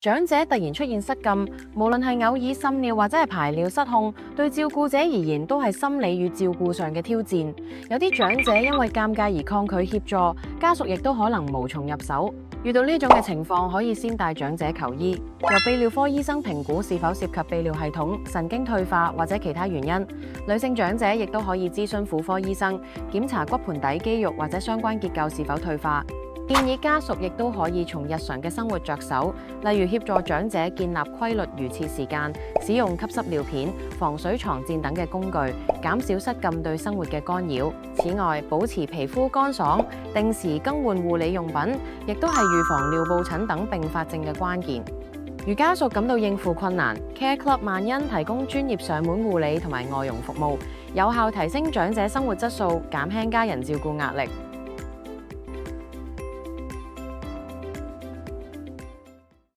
長者突然出現失禁，無論係偶爾滲尿或者係排尿失控，對照顧者而言都係心理與照顧上嘅挑戰。有啲長者因為尷尬而抗拒協助，家屬亦都可能無從入手。遇到呢種嘅情況，可以先帶長者求醫，由泌尿科醫生評估是否涉及泌尿系統、神經退化或者其他原因。女性長者亦都可以諮詢婦科醫生，檢查骨盆底肌肉或者相關結構是否退化。建議家屬亦都可以從日常嘅生活着手，例如協助長者建立規律如廁時間，使用吸濕尿片、防水床墊等嘅工具，減少失禁對生活嘅干擾。此外，保持皮膚乾爽，定時更換護理用品，亦都係預防尿布疹等併發症嘅關鍵。如家屬感到應付困難，Care Club 萬恩提供專業上門護理同埋外傭服務，有效提升長者生活質素，減輕家人照顧壓力。